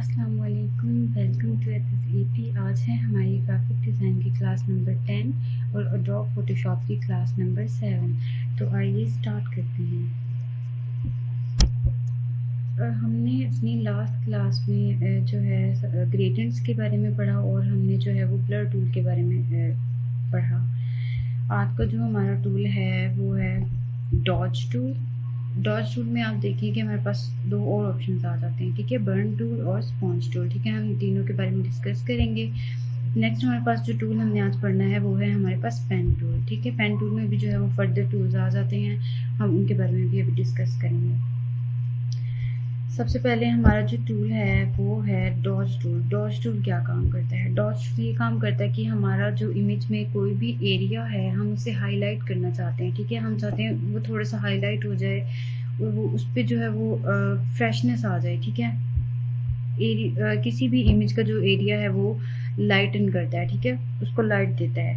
अस्सलाम वालेकुम, welcome to एसएसईटी। आज है हमारी ग्राफिक डिज़ाइन की क्लास नंबर 10 और एडोब फोटोशॉप की क्लास नंबर 7। तो आइए स्टार्ट करते हैं। हमने अपनी लास्ट क्लास में जो है ग्रेडियंट्स के बारे में पढ़ा और हमने जो है वो ब्लर टूल के बारे में पढ़ा। आज का जो हमारा टूल है वो है डॉज टूल। डॉज टूल में आप देखिए कि हमारे पास दो और ऑप्शंस आ जाते हैं, ठीक है, बर्न टूल और स्पॉन्ज टूल। ठीक है, हम तीनों के बारे में डिस्कस करेंगे। नेक्स्ट हमारे पास जो टूल हमने आज पढ़ना है वो है हमारे पास पेन टूल। ठीक है, पेन टूल में भी जो है वो फर्दर टूल्स आ जाते हैं, हम उनके बारे में भी अभी डिस्कस करेंगे। सबसे पहले हमारा जो टूल है वो है डॉज टूल। डॉज टूल क्या काम करता है? डॉज टूल ये काम करता है कि हमारा जो इमेज में कोई भी एरिया है हम उसे हाईलाइट करना चाहते हैं। ठीक है, हम चाहते हैं वो थोड़ा सा हाईलाइट हो जाए, वो उस पर जो है वो फ्रेशनेस आ जाए। ठीक है, किसी भी इमेज का जो एरिया है वो लाइटन करता है, ठीक है, उसको लाइट देता है।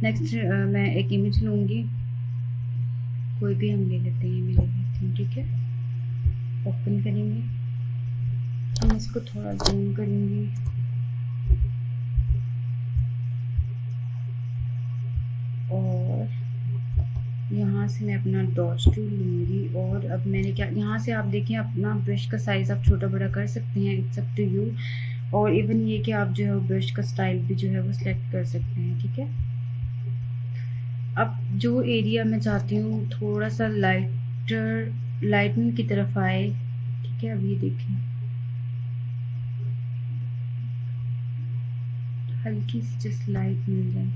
नेक्स्ट मैं एक इमेज लूँगी, कोई भी हम ले लेते हैं, मैं ले लेती हूँ। ठीक है, ओपन करेंगे, हम इसको थोड़ा जूम करेंगे और यहाँ से मैं अपना डॉज टूल लूँगी। और अब मैंने क्या, यहाँ से आप देखें अपना ब्रश का साइज़ आप छोटा बड़ा कर सकते हैं, इट्स अप टू यू। और इवन ये कि आप जो है ब्रश का स्टाइल भी जो है वो सिलेक्ट कर सकते हैं। ठीक है, अब जो एरिया मैं चाहती हूँ थोड़ा सा लाइटनिंग की तरफ आए, ठीक है, अब ये देखें हल्की सी जस्ट लाइट मिल जाए।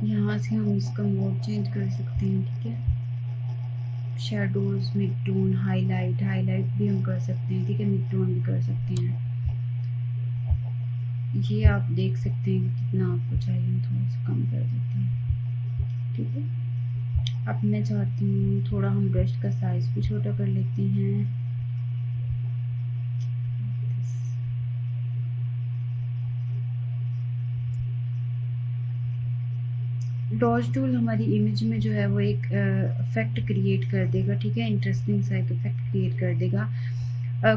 यहाँ से हम इसका मोड चेंज कर सकते हैं। ठीक है, शेडोज, मिड टोन, हाईलाइट भी हम कर सकते हैं। ठीक है, मिड टोन भी कर सकते हैं। ये आप देख सकते हैं कि कितना आपको चाहिए, हम थोड़ा सा कम कर देते हैं। ठीक है, अब मैं चाहती हूँ थोड़ा हम ब्रश का साइज भी छोटा कर लेते हैं। डॉज टूल हमारी इमेज में जो है वो एक इफेक्ट क्रिएट कर देगा। ठीक है, इंटरेस्टिंग सा एक इफेक्ट क्रिएट कर देगा।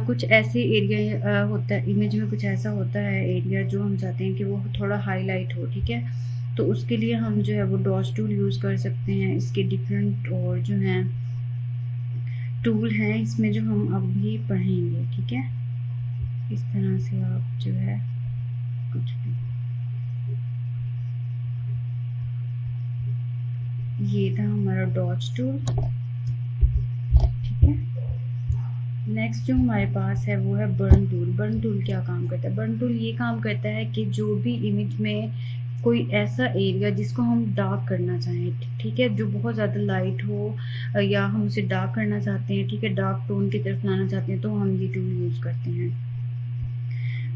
कुछ ऐसे एरिया होता है इमेज में, कुछ ऐसा होता है एरिया जो हम चाहते हैं कि वो थोड़ा हाईलाइट हो। ठीक है, तो उसके लिए हम जो है वो डॉज टूल यूज़ कर सकते हैं। इसके डिफरेंट और जो हैं टूल हैं इसमें जो हम अभी पढ़ेंगे। ठीक है, इस तरह से आप जो है कुछ भी, ये था हमारा डॉज टूल। ठीक है, नेक्स्ट जो हमारे पास है वो है बर्न टूल। बर्न टूल क्या काम करता है? बर्न टूल ये काम करता है कि जो भी इमेज में कोई ऐसा एरिया जिसको हम डार्क करना चाहें, ठीक है, जो बहुत ज़्यादा लाइट हो या हम उसे डार्क करना चाहते हैं, ठीक है, डार्क टोन की तरफ लाना चाहते हैं, तो हम ये टूल यूज़ करते हैं।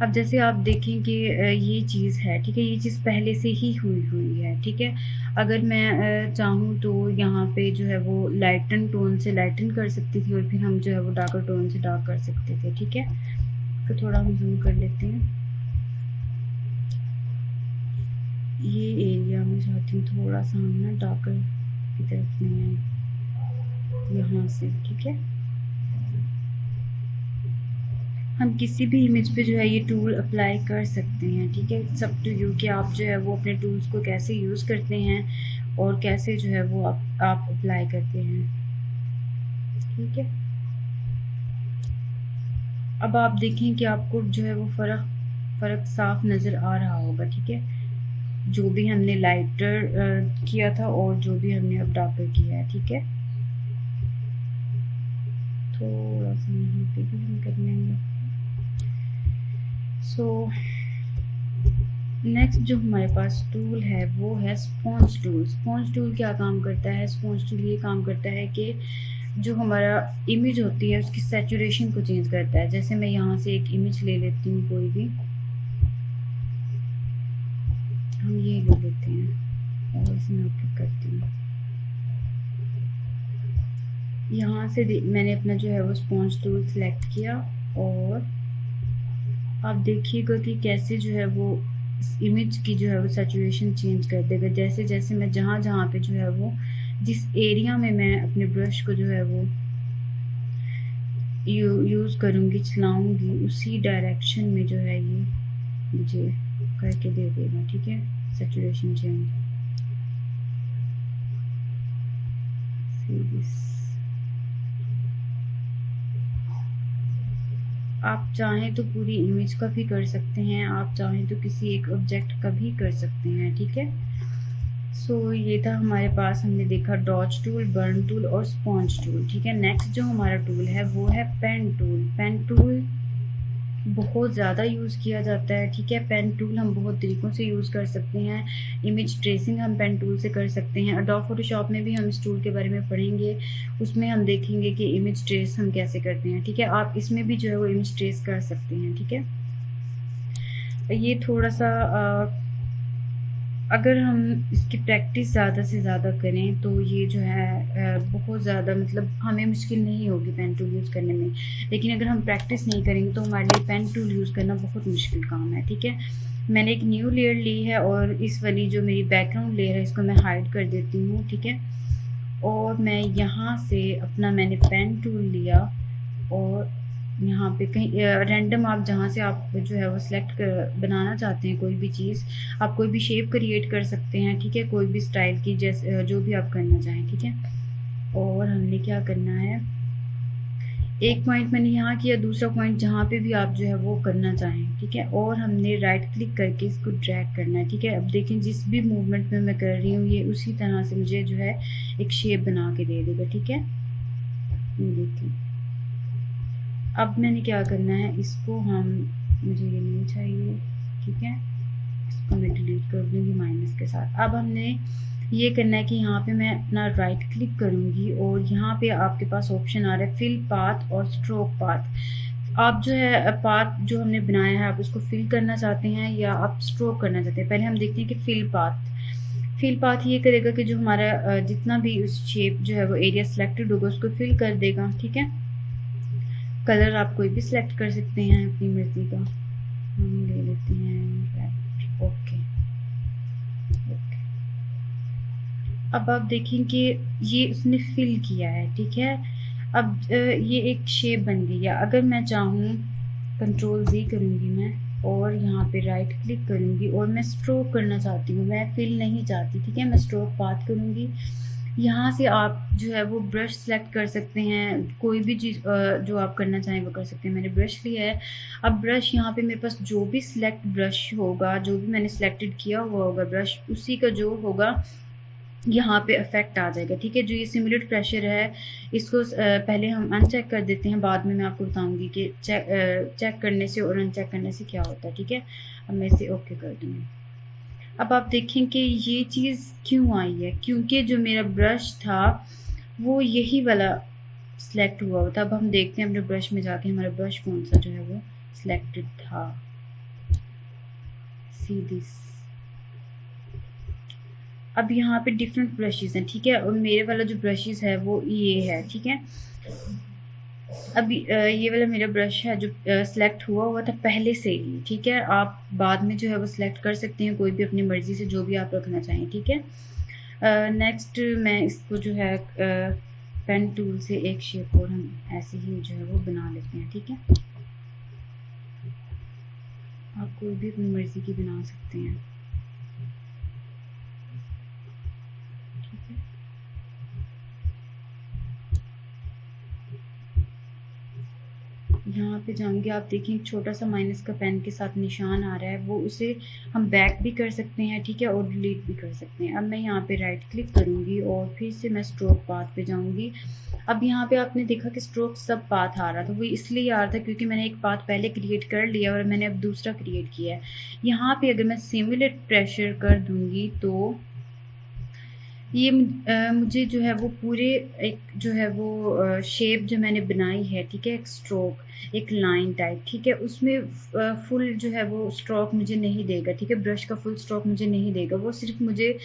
अब जैसे आप देखें कि ये चीज़ है, ठीक है, ये चीज़ पहले से ही हुई है। ठीक है, अगर मैं चाहूँ तो यहाँ पे जो है वो लाइटन टोन से लाइटन कर सकती थी और फिर हम जो है वो डार्कर टोन से डार्क कर सकते थे। ठीक है, तो थोड़ा हम जूम कर लेते हैं। ये एरिया मैं चाहती हूँ थोड़ा सा हम ना डार्कर की तरफ नहीं आए यहाँ से। ठीक है, हम किसी भी इमेज पे जो है ये टूल अप्लाई कर सकते हैं। ठीक है, इट्स अप टू यू कि आप जो है वो अपने टूल्स को कैसे यूज़ करते हैं और कैसे जो है वो आप अप्लाई करते हैं। ठीक है, अब आप देखें कि आपको जो है वो फ़र्क साफ नज़र आ रहा होगा। ठीक है, जो भी हमने लाइटर किया था और जो भी हमने अब डार्कर किया है। ठीक है, थोड़ा सा यहाँ पे भी हम कर लेंगे। सो नेक्स्ट जो हमारे पास टूल है वो है स्पॉन्ज टूल। स्पॉन्ज टूल क्या काम करता है? स्पॉन्ज टूल ये काम करता है कि जो हमारा इमेज होती है उसकी सैचुरेशन को चेंज करता है। जैसे मैं यहाँ से एक इमेज ले लेती हूँ, कोई भी हम ये ले लेते हैं और इसे मैं क्लिक करती हूँ। यहाँ से मैंने अपना जो है वो स्पॉन्ज टूल सेलेक्ट किया और आप देखिएगा कि कैसे जो है वो इमेज की जो है वो सैचुरेशन चेंज कर देगा। जैसे जैसे मैं जहाँ पे जो है वो जिस एरिया में मैं अपने ब्रश को जो है वो यूज़ करूँगी, चलाऊँगी, उसी डायरेक्शन में जो है ये मुझे करके दे देगा। ठीक है, सैचुरेशन चेंज आप चाहें तो पूरी इमेज का भी कर सकते हैं, आप चाहें तो किसी एक ऑब्जेक्ट का भी कर सकते हैं। ठीक है, सो ये था हमारे पास, हमने देखा डॉज टूल, बर्न टूल और स्पॉन्ज टूल। ठीक है, नेक्स्ट जो हमारा टूल है वो है पेन टूल। पेन टूल बहुत ज़्यादा यूज़ किया जाता है। ठीक है, पेन टूल हम बहुत तरीक़ों से यूज़ कर सकते हैं। इमेज ट्रेसिंग हम पेन टूल से कर सकते हैं। एडोब फोटोशॉप में भी हम इस टूल के बारे में पढ़ेंगे, उसमें हम देखेंगे कि इमेज ट्रेस हम कैसे करते हैं। ठीक है, आप इसमें भी जो है वो इमेज ट्रेस कर सकते हैं। ठीक है, ये थोड़ा सा अगर हम इसकी प्रैक्टिस ज़्यादा से ज़्यादा करें तो ये जो है बहुत ज़्यादा मतलब हमें मुश्किल नहीं होगी पेन टूल यूज़ करने में। लेकिन अगर हम प्रैक्टिस नहीं करेंगे तो हमारे लिए पेन टूल यूज़ करना बहुत मुश्किल काम है। ठीक है, मैंने एक न्यू लेयर ली है और इस वाली जो मेरी बैकग्राउंड लेयर है इसको मैं हाइड कर देती हूँ। ठीक है, और मैं यहाँ से अपना मैंने पेन टूल लिया और यहाँ पे कहीं रैंडम आप जहाँ से आप जो है वो सिलेक्ट कर बनाना चाहते हैं कोई भी चीज़, आप कोई भी शेप क्रिएट कर सकते हैं। ठीक है, कोई भी स्टाइल की जैसे जो भी आप करना चाहें। ठीक है, और हमने क्या करना है, एक पॉइंट मैंने यहाँ किया, दूसरा पॉइंट जहाँ पे भी आप जो है वो करना चाहें। ठीक है, और हमने राइट क्लिक करके इसको ड्रैग करना है। ठीक है, अब देखें जिस भी मूवमेंट में मैं कर रही हूँ ये उसी तरह से मुझे जो है एक शेप बना के दे देगा। ठीक है, ये देखिए अब मैंने क्या करना है, इसको हम मुझे ये नहीं चाहिए। ठीक है, इसको मैं डिलीट कर दूँगी माइनस के साथ। अब हमने ये करना है कि यहाँ पे मैं अपना राइट क्लिक करूँगी और यहाँ पे आपके पास ऑप्शन आ रहा है फिल पाथ और स्ट्रोक पाथ। आप जो है पाथ जो हमने बनाया है आप उसको फिल करना चाहते हैं या आप स्ट्रोक करना चाहते हैं। पहले हम देखते हैं कि फिल पाथ ये करेगा कि जो हमारा जितना भी उस शेप जो है वो एरिया सिलेक्टेड होगा उसको फिल कर देगा। ठीक है, कलर आप कोई भी सिलेक्ट कर सकते हैं अपनी मर्ज़ी का। हम ले लेते हैं रेड। ओके, अब आप देखें कि ये उसने फिल किया है। ठीक है, अब ये एक शेप बन गई है। अगर मैं चाहूँ कंट्रोल Z करूँगी मैं और यहाँ पे राइट क्लिक करूँगी और मैं स्ट्रोक करना चाहती हूँ, मैं फिल नहीं चाहती। ठीक है, मैं स्ट्रोक पाथ करूँगी। यहाँ से आप जो है वो ब्रश सेलेक्ट कर सकते हैं, कोई भी चीज़ जो आप करना चाहें वो कर सकते हैं। मैंने ब्रश लिया है, अब ब्रश यहाँ पे मेरे पास जो भी सिलेक्ट ब्रश होगा, जो भी मैंने सिलेक्टेड किया हुआ होगा ब्रश, उसी का जो होगा यहाँ पे इफेक्ट आ जाएगा। ठीक है, जो ये सिमुलेट प्रेशर है इसको पहले हम अनचेक कर देते हैं, बाद में मैं आपको बताऊँगी कि चेक करने से और अनचेक करने से क्या होता है। ठीक है, अब मैं इसे ओके कर दूँगी। अब आप देखें कि ये चीज़ क्यों आई है, क्योंकि जो मेरा ब्रश था वो यही वाला सिलेक्ट हुआ था। अब हम देखते हैं अपने ब्रश में जाके हमारा ब्रश कौन सा जो है वो सिलेक्टेड था। सी दिस, अब यहाँ पे डिफरेंट ब्रशेस हैं। ठीक है, और मेरे वाला जो ब्रशेस है वो ये है। ठीक है, अब ये वाला मेरा ब्रश है जो सिलेक्ट हुआ था पहले से ही। ठीक है, आप बाद में जो है वो सिलेक्ट कर सकते हैं कोई भी अपनी मर्ज़ी से जो भी आप रखना चाहें। ठीक है, नेक्स्ट मैं इसको जो है पेन टूल से एक शेप और हम ऐसे ही जो है वो बना लेते हैं। ठीक है, आप कोई भी अपनी मर्ज़ी की बना सकते हैं। यहाँ पे जाएंगे, आप देखें छोटा सा माइनस का पेन के साथ निशान आ रहा है, वो उसे हम बैक भी कर सकते हैं। ठीक है, और डिलीट भी कर सकते हैं। अब मैं यहाँ पे राइट क्लिक करूँगी और फिर से मैं स्ट्रोक पाथ पे जाऊँगी। अब यहाँ पे आपने देखा कि स्ट्रोक सब पाथ आ रहा था, वो इसलिए आ रहा था क्योंकि मैंने एक पाथ पहले क्रिएट कर लिया और मैंने अब दूसरा क्रिएट किया है। यहाँ पे अगर मैं सिमुलेट प्रेशर कर दूँगी तो ये मुझे जो है वो पूरे एक जो है वो शेप जो मैंने बनाई है। ठीक है, एक स्ट्रोक, एक लाइन टाइप। ठीक है, उसमें फुल जो है वो स्ट्रोक मुझे नहीं देगा। ठीक है, ब्रश का फुल स्ट्रोक मुझे नहीं देगा, वो सिर्फ मुझे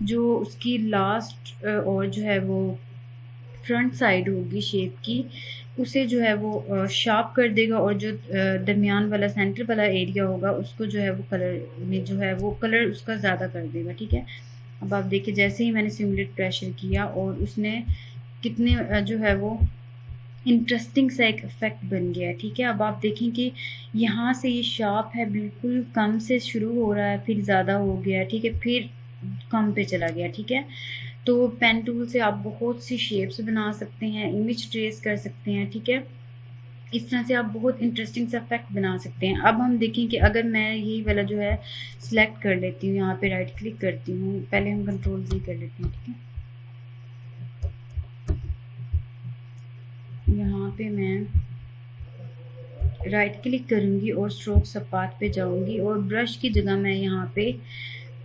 जो उसकी लास्ट और जो है वो फ्रंट साइड होगी शेप की उसे जो है वो शार्प कर देगा, और जो दरमियान वाला सेंटर वाला एरिया होगा उसको जो है वो कलर में जो है वो कलर उसका ज़्यादा कर देगा। ठीक है, अब आप देखिए जैसे ही मैंने सिमुलेट प्रेशर किया और उसने कितने जो है वो इंटरेस्टिंग सा एक इफ़ेक्ट बन गया है। ठीक है, अब आप देखें कि यहाँ से ये शार्प है, बिल्कुल कम से शुरू हो रहा है, फिर ज़्यादा हो गया, ठीक है, फिर कम पे चला गया। ठीक है, तो पेन टूल से आप बहुत सी शेप्स बना सकते हैं, इमेज ट्रेस कर सकते हैं। ठीक है, इस तरह से आप बहुत इंटरेस्टिंग सा इफेक्ट बना सकते हैं। अब हम देखें कि अगर मैं यही वाला जो है सिलेक्ट कर लेती हूँ, यहाँ पे राइट क्लिक करती हूँ, पहले हम कंट्रोल Z कर लेते हैं। ठीक है, यहाँ पे मैं राइट क्लिक करूँगी और स्ट्रोक सपाट पे जाऊँगी और ब्रश की जगह मैं यहाँ पे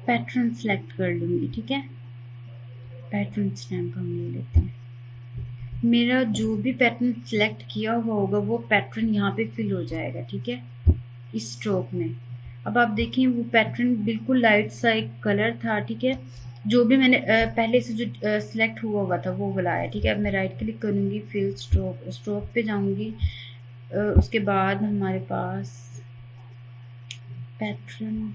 पैटर्न सेलेक्ट कर लूँगी। ठीक है, पैटर्न स्टैम्प हम ले लेते हैं। मेरा जो भी पैटर्न सेलेक्ट किया हुआ होगा वो पैटर्न यहाँ पे फिल हो जाएगा। ठीक है, इस स्ट्रोक में। अब आप देखें वो पैटर्न बिल्कुल लाइट सा एक कलर था। ठीक है, जो भी मैंने पहले से जो सिलेक्ट हुआ था वो वाला है। ठीक है, अब मैं राइट क्लिक करूँगी, फिल स्ट्रोक पे जाऊँगी, उसके बाद हमारे पास पैटर्न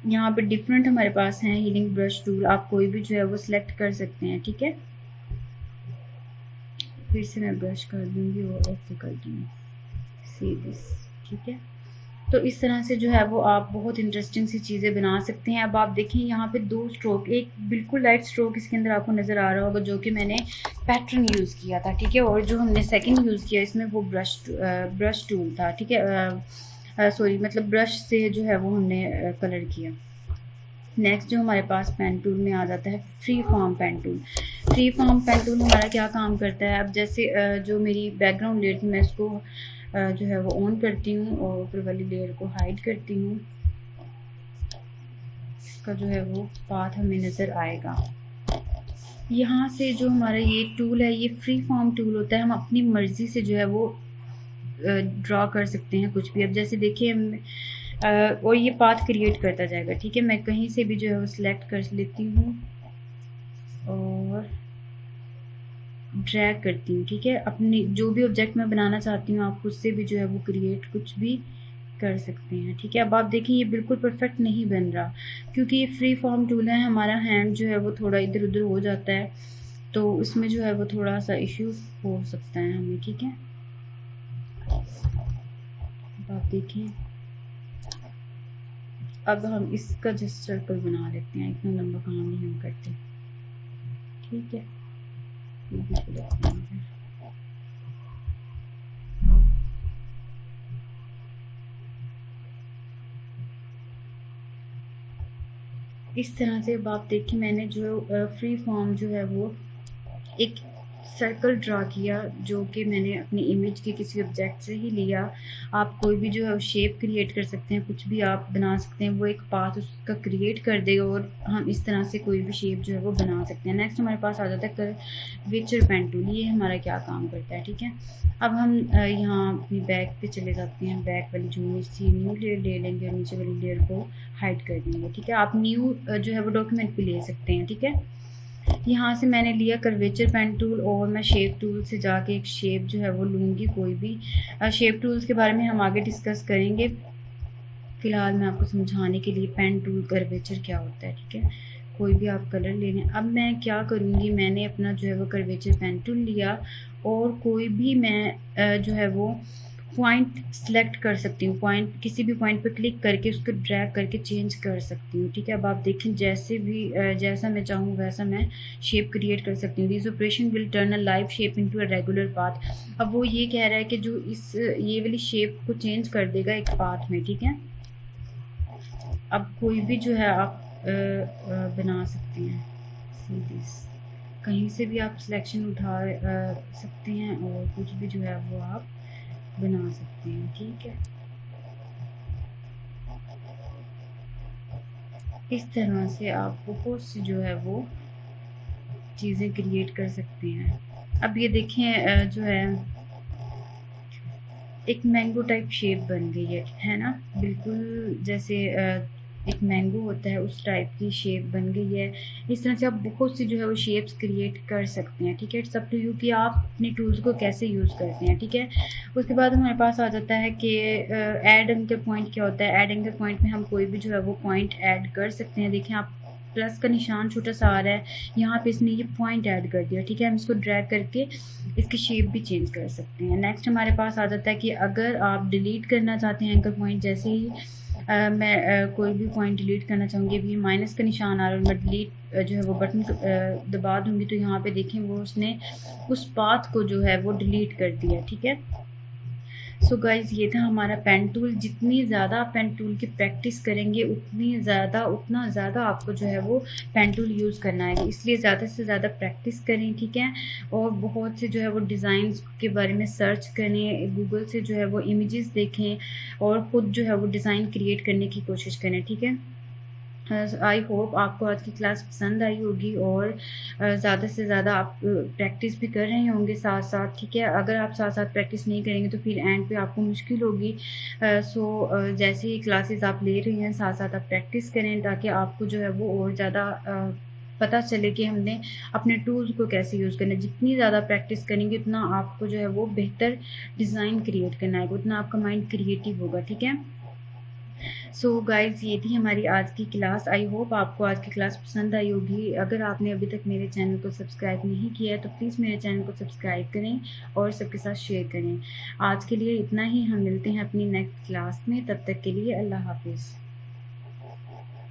यहाँ पे डिफरेंट हमारे पास हैं हीलिंग ब्रश टूल, आप कोई भी जो है वो सिलेक्ट कर सकते हैं। ठीक है, फिर से मैं ब्रश कर दूँगी और ओके कर दूँगी, सी दिस। ठीक है, तो इस तरह से जो है वो आप बहुत इंटरेस्टिंग सी चीज़ें बना सकते हैं। अब आप देखें यहाँ पे 2 स्ट्रोक, एक बिल्कुल लाइट स्ट्रोक इसके अंदर आपको नज़र आ रहा होगा जो कि मैंने पैटर्न यूज़ किया था। ठीक है, और जो हमने सेकंड यूज़ किया इसमें वो ब्रश टूल था। ठीक है, सॉरी मतलब ब्रश से जो है वो हमने कलर किया। नेक्स्ट जो हमारे पास पेन टूल में आ जाता है free form pen tool. Free form pen tool हमारा क्या काम करता है, अब जैसे जो मेरी बैकग्राउंड लेयर थी मैं इसको जो है वो ऑन करती हूँ और ऊपर वाली लेयर को हाइड करती हूँ, इसका जो है वो पाथ हमें नज़र आएगा। यहाँ से जो हमारा ये टूल है ये फ्री फॉर्म टूल होता है, हम अपनी मर्ज़ी से जो है वो ड्रॉ कर सकते हैं कुछ भी। अब जैसे देखिए और ये पाथ क्रिएट करता जाएगा। ठीक है, मैं कहीं से भी जो है वो सिलेक्ट कर लेती हूँ और ड्रैग करती हूँ। ठीक है, अपनी जो भी ऑब्जेक्ट मैं बनाना चाहती हूँ आप उससे भी जो है वो क्रिएट कुछ भी कर सकते हैं। ठीक है, अब आप देखें ये बिल्कुल परफेक्ट नहीं बन रहा क्योंकि ये फ्री फॉर्म टूल है, हमारा हैंड जो है वो थोड़ा इधर उधर हो जाता है, तो उसमें जो है वो थोड़ा सा इश्यू हो सकता है हमें। ठीक है, अब आप देखें अब हम इसका जस्ट सर्कल बना लेते हैं, इतना लंबा काम नहीं हम करते। ठीक है, इस तरह से अब आप देखिए मैंने जो फ्री फॉर्म जो है वो एक सर्कल ड्रा किया जो कि मैंने अपनी इमेज के किसी ऑब्जेक्ट से ही लिया। आप कोई भी जो है शेप क्रिएट कर सकते हैं, कुछ भी आप बना सकते हैं, वो एक पाथ उसका क्रिएट कर देगा और हम इस तरह से कोई भी शेप जो है वो बना सकते हैं। नेक्स्ट हमारे पास आ जाता है कर्वेचर पेन टूल, ये हमारा क्या काम करता है। ठीक है, अब हम यहाँ अपनी बैक पे चले जाते हैं, बैक वाली जो न्यू लेयर ले लेंगे और नीचे वाली लेयर को हाइड कर देंगे। ठीक है, आप न्यू जो है वो डॉक्यूमेंट भी ले सकते हैं। ठीक है, यहाँ से मैंने लिया कर्वेचर पेन टूल और मैं शेप टूल से जाके एक शेप जो है वो लूँगी कोई भी। शेप टूल्स के बारे में हम आगे डिस्कस करेंगे, फ़िलहाल मैं आपको समझाने के लिए पेन टूल कर्वेचर क्या होता है। ठीक है, कोई भी आप कलर ले लें। अब मैं क्या करूँगी, मैंने अपना जो है वो कर्वेचर पेन टूल लिया और कोई भी मैं जो है वो पॉइंट सेलेक्ट कर सकती हूँ, पॉइंट किसी भी पॉइंट पर क्लिक करके उसको ड्रैग करके चेंज कर सकती हूँ। ठीक है, अब आप देखें जैसे भी जैसा मैं चाहूँ वैसा मैं शेप क्रिएट कर सकती हूँ। This operation will turn a live shape into a regular path. अब वो ये कह रहा है कि जो ये वाली शेप को चेंज कर देगा एक पाथ में। ठीक है, अब कोई भी जो है आप बना सकते हैं, सी दिस, कहीं से भी आप सिलेक्शन उठा सकते हैं और कुछ भी जो है वो आप बना सकते हैं। ठीक है, इस तरह से आप बहुत सी जो है वो चीज़ें क्रिएट कर सकते हैं। अब ये देखें जो है एक मैंगो टाइप शेप बन गई है ना, बिल्कुल जैसे एक मैंगो होता है उस टाइप की शेप बन गई है। इस तरह से आप बहुत सी जो है वो शेप्स क्रिएट कर सकते हैं। ठीक है, इट्स अप टू यू कि आप अपने टूल्स को कैसे यूज़ करते हैं। ठीक है, उसके बाद हमारे पास आ जाता है कि ऐड एंकर पॉइंट क्या होता है। ऐड एंकर पॉइंट में हम कोई भी जो है वो पॉइंट ऐड कर सकते हैं। देखें आप प्लस का निशान छोटा सा आ रहा है, यहाँ पे इसने ये पॉइंट ऐड कर दिया। ठीक है, हम इसको ड्रैग करके इसकी शेप भी चेंज कर सकते हैं। नेक्स्ट हमारे पास आ जाता है कि अगर आप डिलीट करना चाहते हैं एंकर पॉइंट, जैसे ही मैं कोई भी पॉइंट डिलीट करना चाहूँगी, अभी माइनस का निशान आ रहा है और मैं डिलीट जो है वो बटन दबा दूँगी तो यहाँ पे देखें वो उसने उस पाथ को जो है वो डिलीट कर दिया। ठीक है, सो गाइज़ ये था हमारा पेन टूल। जितनी ज़्यादा पेन टूल की प्रैक्टिस करेंगे उतना ज़्यादा आपको जो है वो पेन टूल यूज़ करना है, इसलिए ज़्यादा से ज़्यादा प्रैक्टिस करें। ठीक है, और बहुत से जो है वो डिज़ाइंस के बारे में सर्च करें, गूगल से जो है वो इमेजेस देखें और ख़ुद जो है वो डिज़ाइन क्रिएट करने की कोशिश करें। ठीक है, आई होप आपको आज की क्लास पसंद आई होगी और ज़्यादा से ज़्यादा आप प्रैक्टिस भी कर रहे होंगे साथ साथ। ठीक है, अगर आप साथ साथ प्रैक्टिस नहीं करेंगे तो फिर एंड पे आपको मुश्किल होगी। जैसे ही क्लासेस आप ले रहे हैं साथ साथ आप प्रैक्टिस करें ताकि आपको जो है वो और ज़्यादा पता चले कि हमने अपने टूल्स को कैसे यूज़ करना है। जितनी ज़्यादा प्रैक्टिस करेंगे उतना आपको जो है वो बेहतर डिज़ाइन क्रिएट करना है, उतना आपका माइंड क्रिएटिव होगा। ठीक है, सो गाइज़ ये थी हमारी आज की क्लास। आई होप आपको आज की क्लास पसंद आई होगी। अगर आपने अभी तक मेरे चैनल को सब्सक्राइब नहीं किया है तो प्लीज़ मेरे चैनल को सब्सक्राइब करें और सबके साथ शेयर करें। आज के लिए इतना ही, हम मिलते हैं अपनी नेक्स्ट क्लास में, तब तक के लिए अल्लाह हाफिज़।